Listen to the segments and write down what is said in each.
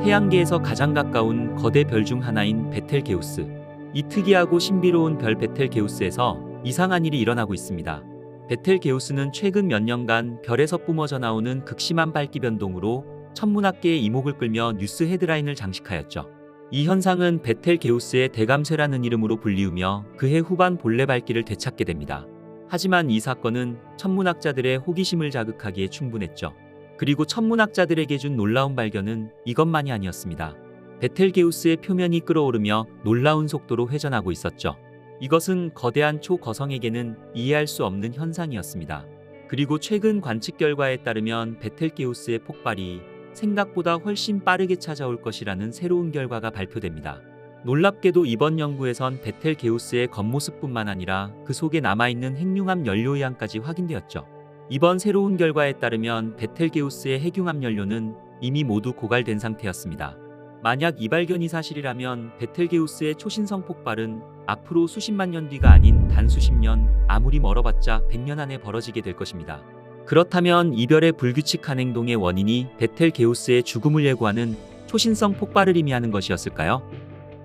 태양계에서 가장 가까운 거대 별 중 하나인 베텔게우스. 이 특이하고 신비로운 별 베텔게우스에서 이상한 일이 일어나고 있습니다. 베텔게우스는 최근 몇 년간 별에서 뿜어져 나오는 극심한 밝기 변동으로 천문학계의 이목을 끌며 뉴스 헤드라인을 장식하였죠. 이 현상은 베텔게우스의 대감쇠라는 이름으로 불리우며 그해 후반 본래 밝기를 되찾게 됩니다. 하지만 이 사건은 천문학자들의 호기심을 자극하기에 충분했죠. 그리고 천문학자들에게 준 놀라운 발견은 이것만이 아니었습니다. 베텔게우스의 표면이 끓어오르며 놀라운 속도로 회전하고 있었죠. 이것은 거대한 초거성에게는 이해할 수 없는 현상이었습니다. 그리고 최근 관측 결과에 따르면 베텔게우스의 폭발이 생각보다 훨씬 빠르게 찾아올 것이라는 새로운 결과가 발표됩니다. 놀랍게도 이번 연구에선 베텔게우스의 겉모습뿐만 아니라 그 속에 남아있는 핵융합 연료의항까지 확인되었죠. 이번 새로운 결과에 따르면 베텔게우스의 핵융합 연료는 이미 모두 고갈된 상태였습니다. 만약 이 발견이 사실이라면 베텔게우스의 초신성 폭발은 앞으로 수십만 년 뒤가 아닌 단 수십 년, 아무리 멀어봤자 100년 안에 벌어지게 될 것입니다. 그렇다면 이별의 불규칙한 행동의 원인이 베텔게우스의 죽음을 예고하는 초신성 폭발을 의미하는 것이었을까요?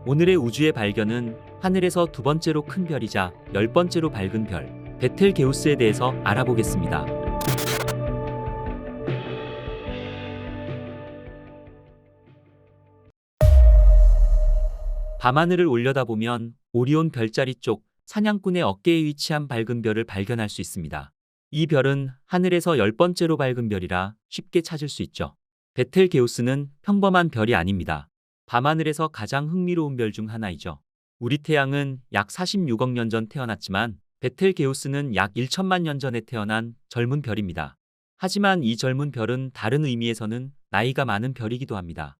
오늘의 우주의 발견은 하늘에서 두 번째로 큰 별이자 10번째로 밝은 별, 베텔게우스에 대해서 알아보겠습니다. 밤하늘을 올려다보면 오리온 별자리 쪽 사냥꾼의 어깨에 위치한 밝은 별을 발견할 수 있습니다. 이 별은 하늘에서 10번째로 밝은 별이라 쉽게 찾을 수 있죠. 베텔게우스는 평범한 별이 아닙니다. 밤하늘에서 가장 흥미로운 별 중 하나이죠. 우리 태양은 약 46억 년 전 태어났지만 베텔게우스는 약 1천만 년 전에 태어난 젊은 별입니다. 하지만 이 젊은 별은 다른 의미에서는 나이가 많은 별이기도 합니다.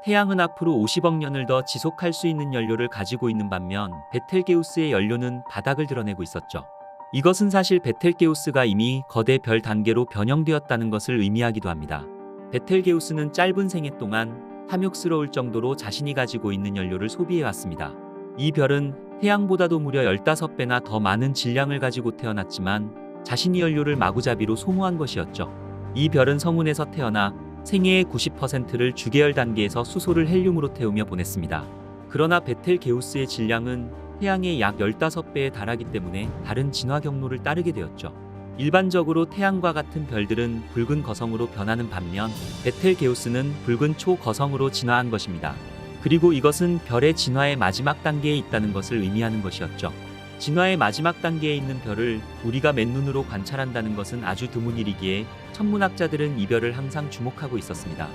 태양은 앞으로 50억 년을 더 지속할 수 있는 연료를 가지고 있는 반면 베텔게우스의 연료는 바닥을 드러내고 있었죠. 이것은 사실 베텔게우스가 이미 거대 별 단계로 변형되었다는 것을 의미하기도 합니다. 베텔게우스는 짧은 생애 동안 탐욕스러울 정도로 자신이 가지고 있는 연료를 소비해왔습니다. 이 별은 태양보다도 무려 15배나 더 많은 질량을 가지고 태어났지만 자신이 연료를 마구잡이로 소모한 것이었죠. 이 별은 성운에서 태어나 생애의 90%를 주계열 단계에서 수소를 헬륨으로 태우며 보냈습니다. 그러나 베텔게우스의 질량은 태양의 약 15배에 달하기 때문에 다른 진화 경로를 따르게 되었죠. 일반적으로 태양과 같은 별들은 붉은 거성으로 변하는 반면 베텔게우스는 붉은 초거성으로 진화한 것입니다. 그리고 이것은 별의 진화의 마지막 단계에 있다는 것을 의미하는 것이었죠. 진화의 마지막 단계에 있는 별을 우리가 맨눈으로 관찰한다는 것은 아주 드문 일이기에 천문학자들은 이 별을 항상 주목하고 있었습니다.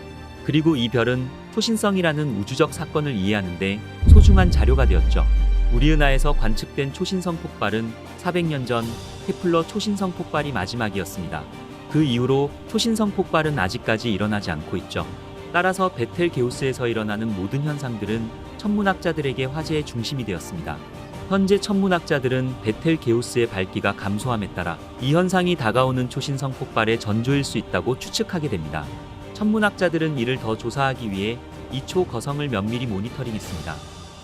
그리고 이 별은 초신성이라는 우주적 사건을 이해하는데 소중한 자료가 되었죠. 우리 은하에서 관측된 초신성 폭발은 400년 전 케플러 초신성 폭발이 마지막이었습니다. 그 이후로 초신성 폭발은 아직까지 일어나지 않고 있죠. 따라서 베텔게우스에서 일어나는 모든 현상들은 천문학자들에게 화제의 중심이 되었습니다. 현재 천문학자들은 베텔게우스의 밝기가 감소함에 따라 이 현상이 다가오는 초신성 폭발의 전조일 수 있다고 추측하게 됩니다. 천문학자들은 이를 더 조사하기 위해 이 초거성을 면밀히 모니터링했습니다.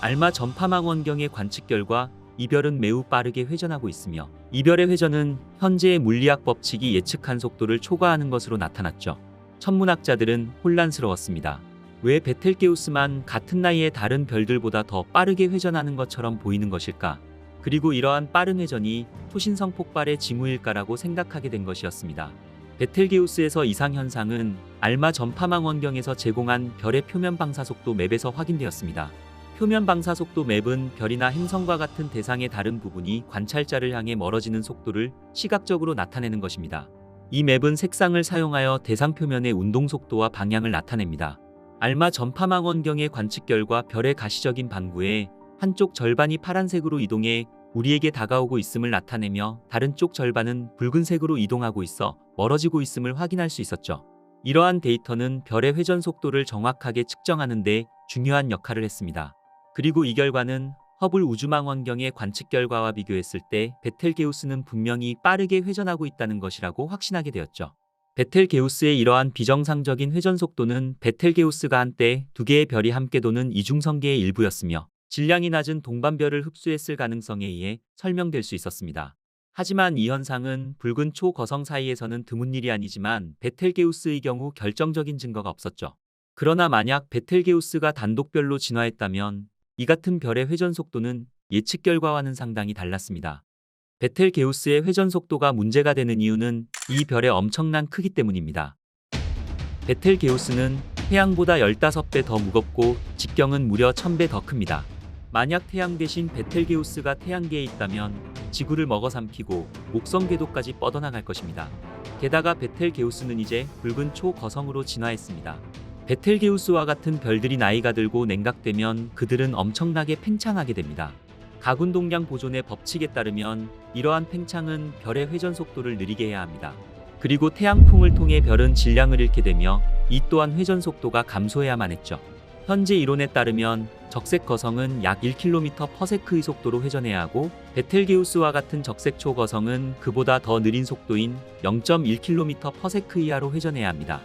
알마 전파망 원경의 관측 결과 이 별은 매우 빠르게 회전하고 있으며 이 별의 회전은 현재의 물리학 법칙이 예측한 속도를 초과하는 것으로 나타났죠. 천문학자들은 혼란스러웠습니다. 왜 베텔게우스만 같은 나이의 다른 별들보다 더 빠르게 회전하는 것처럼 보이는 것일까? 그리고 이러한 빠른 회전이 초신성 폭발의 징후일까라고 생각하게 된 것이었습니다. 베텔게우스에서 이상 현상은 알마 전파망 원경에서 제공한 별의 표면 방사 속도 맵에서 확인되었습니다. 표면 방사 속도 맵은 별이나 행성과 같은 대상의 다른 부분이 관찰자를 향해 멀어지는 속도를 시각적으로 나타내는 것입니다. 이 맵은 색상을 사용하여 대상 표면의 운동 속도와 방향을 나타냅니다. 알마 전파망 원경의 관측 결과 별의 가시적인 반구에 한쪽 절반이 파란색으로 이동해 우리에게 다가오고 있음을 나타내며 다른 쪽 절반은 붉은색으로 이동하고 있어 멀어지고 있음을 확인할 수 있었죠. 이러한 데이터는 별의 회전 속도를 정확하게 측정하는 데 중요한 역할을 했습니다. 그리고 이 결과는 허블 우주망 원경의 관측 결과와 비교했을 때 베텔게우스는 분명히 빠르게 회전하고 있다는 것이라고 확신하게 되었죠. 베텔게우스의 이러한 비정상적인 회전 속도는 베텔게우스가 한때 두 개의 별이 함께 도는 이중성계의 일부였으며 질량이 낮은 동반별을 흡수했을 가능성에 의해 설명될 수 있었습니다. 하지만 이 현상은 붉은 초거성 사이에서는 드문 일이 아니지만 베텔게우스의 경우 결정적인 증거가 없었죠. 그러나 만약 베텔게우스가 단독별로 진화했다면 이 같은 별의 회전 속도는 예측 결과와는 상당히 달랐습니다. 베텔게우스의 회전 속도가 문제가 되는 이유는 이 별의 엄청난 크기 때문입니다. 베텔게우스는 태양보다 15배 더 무겁고 직경은 무려 1000배 더 큽니다. 만약 태양 대신 베텔게우스가 태양계에 있다면 지구를 먹어삼키고 목성 궤도까지 뻗어나갈 것입니다. 게다가 베텔게우스는 이제 붉은 초거성으로 진화했습니다. 베텔게우스와 같은 별들이 나이가 들고 냉각되면 그들은 엄청나게 팽창하게 됩니다. 가군동량 보존의 법칙에 따르면 이러한 팽창은 별의 회전 속도를 느리게 해야 합니다. 그리고 태양풍을 통해 별은 질량을 잃게 되며 이 또한 회전 속도가 감소해야만 했죠. 현재 이론에 따르면 적색 거성은 약 1km/s의 속도로 회전해야 하고 베텔게우스와 같은 적색 초거성은 그보다 더 느린 속도인 0.1km/s 이하로 회전해야 합니다.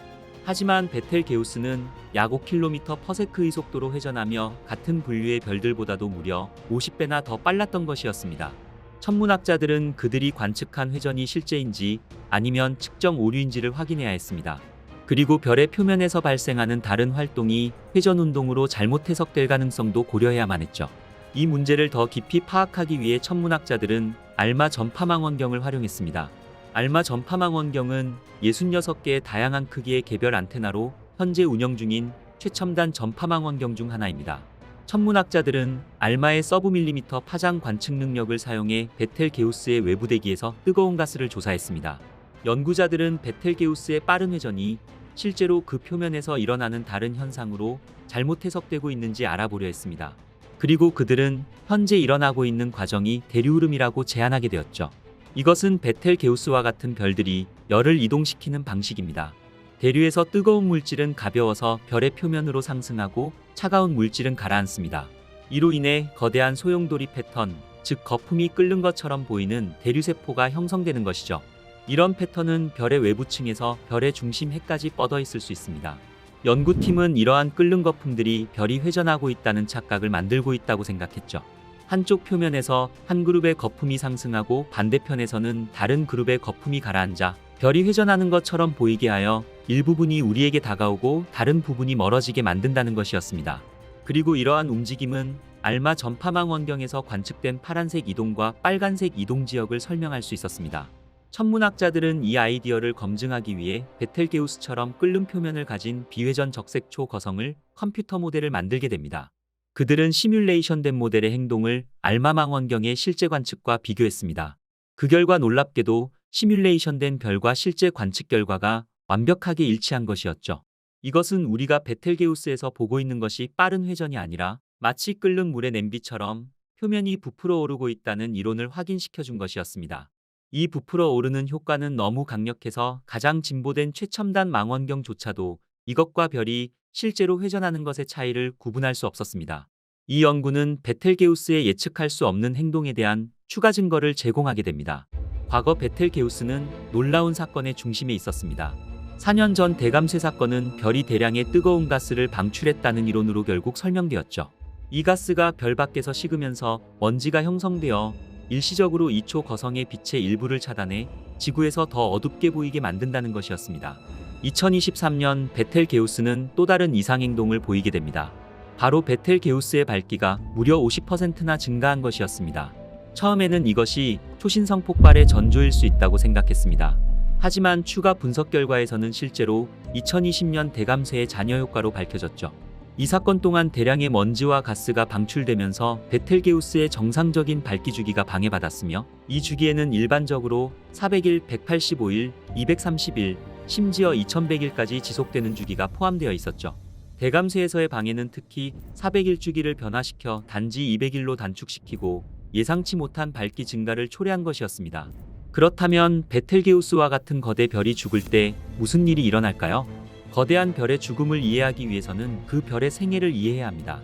하지만 베텔게우스는 약 5km/s의 속도로 회전하며 같은 분류의 별들보다도 무려 50배나 더 빨랐던 것이었습니다. 천문학자들은 그들이 관측한 회전이 실제인지 아니면 측정 오류인지를 확인해야 했습니다. 그리고 별의 표면에서 발생하는 다른 활동이 회전 운동으로 잘못 해석될 가능성도 고려해야만 했죠. 이 문제를 더 깊이 파악하기 위해 천문학자들은 알마 전파망 원경을 활용했습니다. 알마 전파망 원경은 66개의 다양한 크기의 개별 안테나로 현재 운영 중인 최첨단 전파망 원경 중 하나입니다. 천문학자들은 알마의 서브밀리미터 파장 관측 능력을 사용해 베텔게우스의 외부 대기에서 뜨거운 가스를 조사했습니다. 연구자들은 베텔게우스의 빠른 회전이 실제로 그 표면에서 일어나는 다른 현상으로 잘못 해석되고 있는지 알아보려 했습니다. 그리고 그들은 현재 일어나고 있는 과정이 대류흐름이라고 제안하게 되었죠. 이것은 베텔게우스와 같은 별들이 열을 이동시키는 방식입니다. 대류에서 뜨거운 물질은 가벼워서 별의 표면으로 상승하고 차가운 물질은 가라앉습니다. 이로 인해 거대한 소용돌이 패턴, 즉 거품이 끓는 것처럼 보이는 대류세포가 형성되는 것이죠. 이런 패턴은 별의 외부층에서 별의 중심 해까지 뻗어 있을 수 있습니다. 연구팀은 이러한 끓는 거품들이 별이 회전하고 있다는 착각을 만들고 있다고 생각했죠. 한쪽 표면에서 한 그룹의 거품이 상승하고 반대편에서는 다른 그룹의 거품이 가라앉아 별이 회전하는 것처럼 보이게 하여 일부분이 우리에게 다가오고 다른 부분이 멀어지게 만든다는 것이었습니다. 그리고 이러한 움직임은 알마 전파망 원경에서 관측된 파란색 이동과 빨간색 이동 지역을 설명할 수 있었습니다. 천문학자들은 이 아이디어를 검증하기 위해 베텔게우스처럼 끓는 표면을 가진 비회전 적색 초거성을 컴퓨터 모델을 만들게 됩니다. 그들은 시뮬레이션된 모델의 행동을 알마망 원경의 실제 관측과 비교했습니다. 그 결과 놀랍게도 시뮬레이션된 별과 실제 관측 결과가 완벽하게 일치한 것이었죠. 이것은 우리가 베텔게우스에서 보고 있는 것이 빠른 회전이 아니라 마치 끓는 물의 냄비처럼 표면이 부풀어 오르고 있다는 이론을 확인시켜 준 것이었습니다. 이 부풀어 오르는 효과는 너무 강력해서 가장 진보된 최첨단 망원경조차도 이것과 별이 실제로 회전하는 것의 차이를 구분할 수 없었습니다. 이 연구는 베텔게우스의 예측할 수 없는 행동에 대한 추가 증거를 제공하게 됩니다. 과거 베텔게우스는 놀라운 사건의 중심에 있었습니다. 4년 전 대감쇄 사건은 별이 대량의 뜨거운 가스를 방출했다는 이론으로 결국 설명되었죠. 이 가스가 별 밖에서 식으면서 먼지가 형성되어 일시적으로 이 초거성의 빛의 일부를 차단해 지구에서 더 어둡게 보이게 만든다는 것이었습니다. 2023년 베텔게우스는 또 다른 이상행동을 보이게 됩니다. 바로 베텔게우스의 밝기가 무려 50%나 증가한 것이었습니다. 처음에는 이것이 초신성 폭발의 전조일 수 있다고 생각했습니다. 하지만 추가 분석 결과에서는 실제로 2020년 대감쇄의 잔여 효과로 밝혀졌죠. 이 사건 동안 대량의 먼지와 가스가 방출되면서 베텔게우스의 정상적인 밝기 주기가 방해받았으며 이 주기에는 일반적으로 400일, 185일, 230일, 심지어 2100일까지 지속되는 주기가 포함되어 있었죠. 대감쇄에서의 방해는 특히 400일 주기를 변화시켜 단지 200일로 단축시키고 예상치 못한 밝기 증가를 초래한 것이었습니다. 그렇다면 베텔게우스와 같은 거대 별이 죽을 때 무슨 일이 일어날까요? 거대한 별의 죽음을 이해하기 위해서는 그 별의 생애를 이해해야 합니다.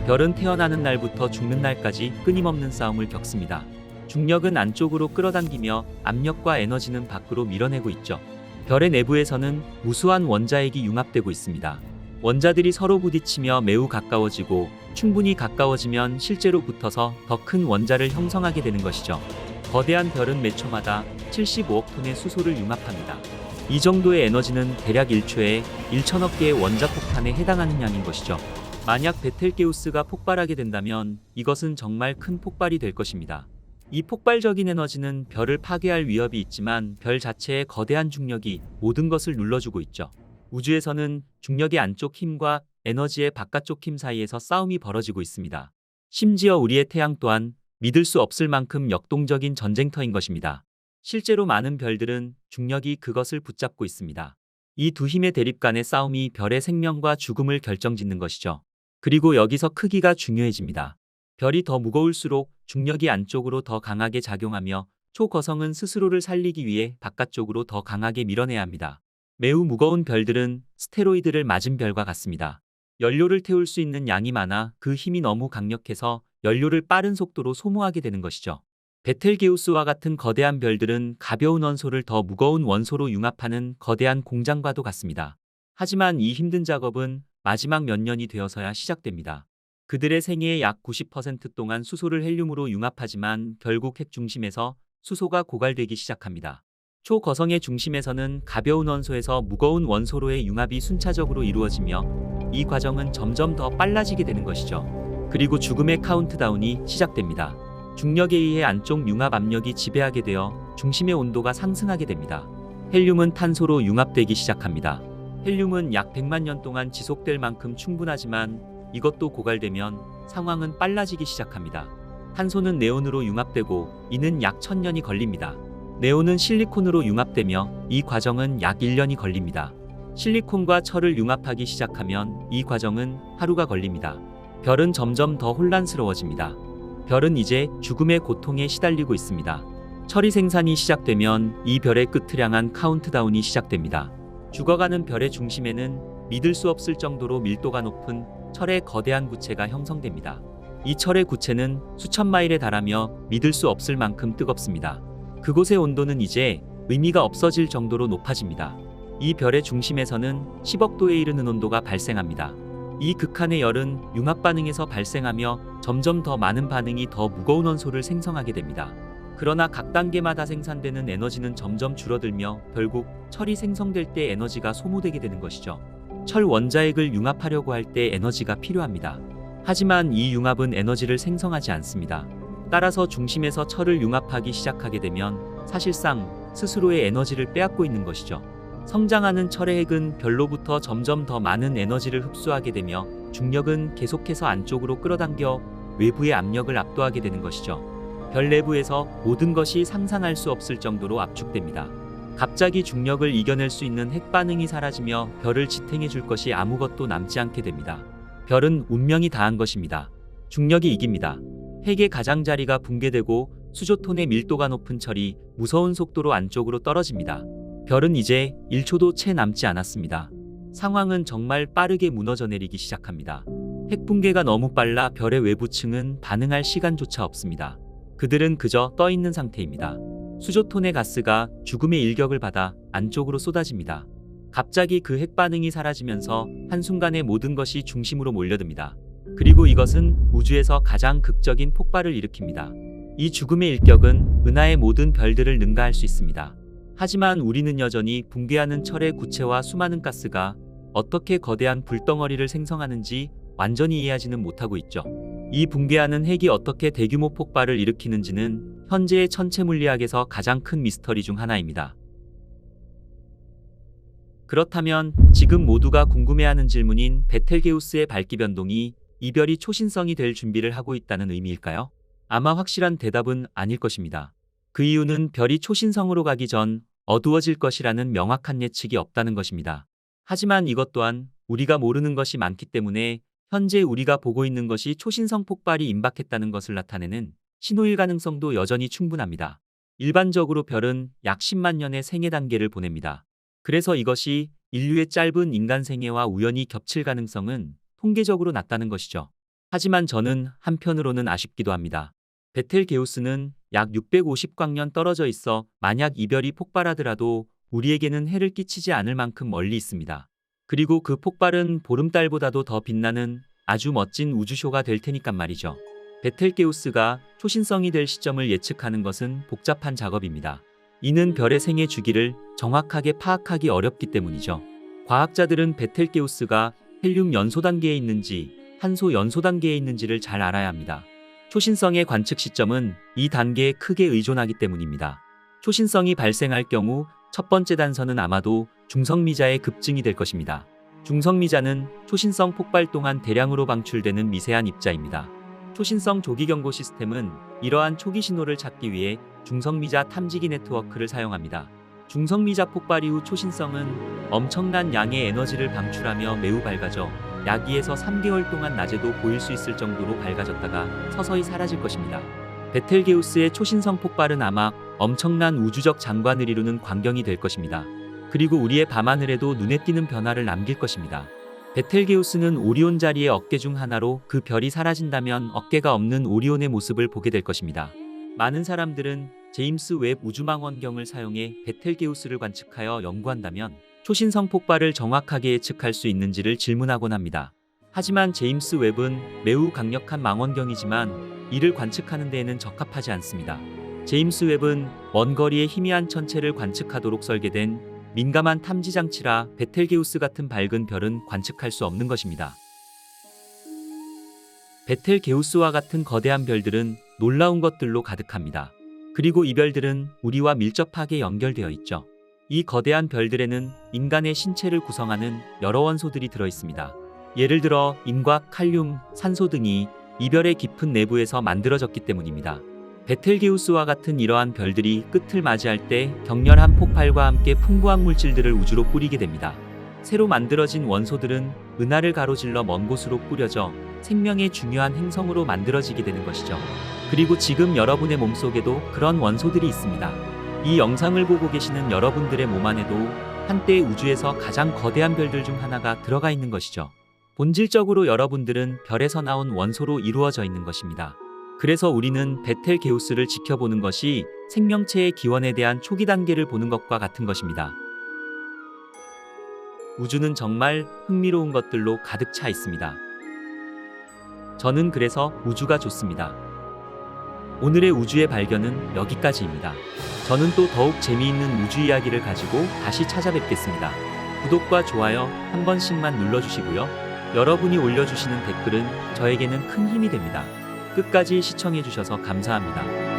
별은 태어나는 날부터 죽는 날까지 끊임없는 싸움을 겪습니다. 중력은 안쪽으로 끌어당기며 압력과 에너지는 밖으로 밀어내고 있죠. 별의 내부에서는 무수한 원자핵이 융합되고 있습니다. 원자들이 서로 부딪히며 매우 가까워지고 충분히 가까워지면 실제로 붙어서 더 큰 원자를 형성하게 되는 것이죠. 거대한 별은 매 초마다 75억 톤의 수소를 융합합니다. 이 정도의 에너지는 대략 1초에 1천억 개의 원자폭탄에 해당하는 양인 것이죠. 만약 베텔게우스가 폭발하게 된다면 이것은 정말 큰 폭발이 될 것입니다. 이 폭발적인 에너지는 별을 파괴할 위협이 있지만 별 자체의 거대한 중력이 모든 것을 눌러주고 있죠. 우주에서는 중력의 안쪽 힘과 에너지의 바깥쪽 힘 사이에서 싸움이 벌어지고 있습니다. 심지어 우리의 태양 또한 믿을 수 없을 만큼 역동적인 전쟁터인 것입니다. 실제로 많은 별들은 중력이 그것을 붙잡고 있습니다. 이 두 힘의 대립 간의 싸움이 별의 생명과 죽음을 결정짓는 것이죠. 그리고 여기서 크기가 중요해집니다. 별이 더 무거울수록 중력이 안쪽으로 더 강하게 작용하며 초거성은 스스로를 살리기 위해 바깥쪽으로 더 강하게 밀어내야 합니다. 매우 무거운 별들은 스테로이드를 맞은 별과 같습니다. 연료를 태울 수 있는 양이 많아 그 힘이 너무 강력해서 연료를 빠른 속도로 소모하게 되는 것이죠. 베텔게우스와 같은 거대한 별들은 가벼운 원소를 더 무거운 원소로 융합하는 거대한 공장과도 같습니다. 하지만 이 힘든 작업은 마지막 몇 년이 되어서야 시작됩니다. 그들의 생애의 약 90% 동안 수소를 헬륨으로 융합하지만 결국 핵 중심에서 수소가 고갈되기 시작합니다. 초거성의 중심에서는 가벼운 원소에서 무거운 원소로의 융합이 순차적으로 이루어지며 이 과정은 점점 더 빨라지게 되는 것이죠. 그리고 죽음의 카운트다운이 시작됩니다. 중력에 의해 안쪽 융합 압력이 지배하게 되어 중심의 온도가 상승하게 됩니다. 헬륨은 탄소로 융합되기 시작합니다. 헬륨은 약 100만 년 동안 지속될 만큼 충분하지만 이것도 고갈되면 상황은 빨라지기 시작합니다. 탄소는 네온으로 융합되고 이는 약 1000년이 걸립니다. 네온은 실리콘으로 융합되며 이 과정은 약 1년이 걸립니다. 실리콘과 철을 융합하기 시작하면 이 과정은 하루가 걸립니다. 별은 점점 더 혼란스러워집니다. 별은 이제 죽음의 고통에 시달리고 있습니다. 철이 생산이 시작되면 이 별의 끝을 향한 카운트다운이 시작됩니다. 죽어가는 별의 중심에는 믿을 수 없을 정도로 밀도가 높은 철의 거대한 구체가 형성됩니다. 이 철의 구체는 수천 마일에 달하며 믿을 수 없을 만큼 뜨겁습니다. 그곳의 온도는 이제 의미가 없어질 정도로 높아집니다. 이 별의 중심에서는 10억 도에 이르는 온도가 발생합니다. 이 극한의 열은 융합 반응에서 발생하며 점점 더 많은 반응이 더 무거운 원소를 생성하게 됩니다. 그러나 각 단계마다 생산되는 에너지는 점점 줄어들며 결국 철이 생성될 때 에너지가 소모되게 되는 것이죠. 철 원자핵을 융합하려고 할 때 에너지가 필요합니다. 하지만 이 융합은 에너지를 생성하지 않습니다. 따라서 중심에서 철을 융합하기 시작하게 되면 사실상 스스로의 에너지를 빼앗고 있는 것이죠. 성장하는 철의 핵은 별로부터 점점 더 많은 에너지를 흡수하게 되며 중력은 계속해서 안쪽으로 끌어당겨 외부의 압력을 압도하게 되는 것이죠. 별 내부에서 모든 것이 상상할 수 없을 정도로 압축됩니다. 갑자기 중력을 이겨낼 수 있는 핵 반응이 사라지며 별을 지탱해 줄 것이 아무것도 남지 않게 됩니다. 별은 운명이 다한 것입니다. 중력이 이깁니다. 핵의 가장자리가 붕괴되고 수조톤의 밀도가 높은 철이 무서운 속도로 안쪽으로 떨어집니다. 별은 이제 1초도 채 남지 않았습니다. 상황은 정말 빠르게 무너져 내리기 시작합니다. 핵 붕괴가 너무 빨라 별의 외부층은 반응할 시간조차 없습니다. 그들은 그저 떠 있는 상태입니다. 수조톤의 가스가 죽음의 일격을 받아 안쪽으로 쏟아집니다. 갑자기 그 핵 반응이 사라지면서 한순간에 모든 것이 중심으로 몰려듭니다. 그리고 이것은 우주에서 가장 극적인 폭발을 일으킵니다. 이 죽음의 일격은 은하의 모든 별들을 능가할 수 있습니다. 하지만 우리는 여전히 붕괴하는 철의 구체와 수많은 가스가 어떻게 거대한 불덩어리를 생성하는지 완전히 이해하지는 못하고 있죠. 이 붕괴하는 핵이 어떻게 대규모 폭발을 일으키는지는 현재의 천체 물리학에서 가장 큰 미스터리 중 하나입니다. 그렇다면 지금 모두가 궁금해하는 질문인 베텔게우스의 밝기 변동이 이별이 초신성이 될 준비를 하고 있다는 의미일까요? 아마 확실한 대답은 아닐 것입니다. 그 이유는 별이 초신성으로 가기 전 어두워질 것이라는 명확한 예측이 없다는 것입니다. 하지만 이것 또한 우리가 모르는 것이 많기 때문에 현재 우리가 보고 있는 것이 초신성 폭발이 임박했다는 것을 나타내는 신호일 가능성도 여전히 충분합니다. 일반적으로 별은 약 10만 년의 생애 단계를 보냅니다. 그래서 이것이 인류의 짧은 인간 생애와 우연히 겹칠 가능성은 통계적으로 낮다는 것이죠. 하지만 저는 한편으로는 아쉽기도 합니다. 베텔게우스는 약 650광년 떨어져 있어 만약 이별이 폭발하더라도 우리에게는 해를 끼치지 않을 만큼 멀리 있습니다. 그리고 그 폭발은 보름달보다도 더 빛나는 아주 멋진 우주쇼가 될 테니까 말이죠. 베텔게우스가 초신성이 될 시점을 예측하는 것은 복잡한 작업입니다. 이는 별의 생애 주기를 정확하게 파악하기 어렵기 때문이죠. 과학자들은 베텔게우스가 헬륨 연소 단계에 있는지 탄소 연소 단계에 있는지를 잘 알아야 합니다. 초신성의 관측 시점은 이 단계에 크게 의존하기 때문입니다. 초신성이 발생할 경우 첫 번째 단서는 아마도 중성미자의 급증이 될 것입니다. 중성미자는 초신성 폭발 동안 대량으로 방출되는 미세한 입자입니다. 초신성 조기 경고 시스템은 이러한 초기 신호를 찾기 위해 중성미자 탐지기 네트워크를 사용합니다. 중성미자 폭발 이후 초신성은 엄청난 양의 에너지를 방출하며 매우 밝아져 약 2에서 3개월 동안 낮에도 보일 수 있을 정도로 밝아졌다가 서서히 사라질 것입니다. 베텔게우스의 초신성 폭발은 아마 엄청난 우주적 장관을 이루는 광경이 될 것입니다. 그리고 우리의 밤하늘에도 눈에 띄는 변화를 남길 것입니다. 베텔게우스는 오리온 자리의 어깨 중 하나로 그 별이 사라진다면 어깨가 없는 오리온의 모습을 보게 될 것입니다. 많은 사람들은 제임스 웹 우주망원경을 사용해 베텔게우스를 관측하여 연구한다면 초신성 폭발을 정확하게 예측할 수 있는지를 질문하곤 합니다. 하지만 제임스 웹은 매우 강력한 망원경이지만 이를 관측하는 데에는 적합하지 않습니다. 제임스 웹은 먼 거리의 희미한 천체를 관측하도록 설계된 민감한 탐지 장치라 베텔게우스 같은 밝은 별은 관측할 수 없는 것입니다. 베텔게우스와 같은 거대한 별들은 놀라운 것들로 가득합니다. 그리고 이 별들은 우리와 밀접하게 연결되어 있죠. 이 거대한 별들에는 인간의 신체를 구성하는 여러 원소들이 들어 있습니다. 예를 들어 인과 칼륨, 산소 등이 이 별의 깊은 내부에서 만들어졌기 때문입니다. 베텔게우스와 같은 이러한 별들이 끝을 맞이할 때 격렬한 폭발과 함께 풍부한 물질들을 우주로 뿌리게 됩니다. 새로 만들어진 원소들은 은하를 가로질러 먼 곳으로 뿌려져 생명의 중요한 행성으로 만들어지게 되는 것이죠. 그리고 지금 여러분의 몸속에도 그런 원소들이 있습니다. 이 영상을 보고 계시는 여러분들의 몸 안에도 한때 우주에서 가장 거대한 별들 중 하나가 들어가 있는 것이죠. 본질적으로 여러분들은 별에서 나온 원소로 이루어져 있는 것입니다. 그래서 우리는 베텔게우스를 지켜보는 것이 생명체의 기원에 대한 초기 단계를 보는 것과 같은 것입니다. 우주는 정말 흥미로운 것들로 가득 차 있습니다. 저는 그래서 우주가 좋습니다. 오늘의 우주의 발견은 여기까지입니다. 저는 또 더욱 재미있는 우주 이야기를 가지고 다시 찾아뵙겠습니다. 구독과 좋아요 한 번씩만 눌러주시고요. 여러분이 올려주시는 댓글은 저에게는 큰 힘이 됩니다. 끝까지 시청해주셔서 감사합니다.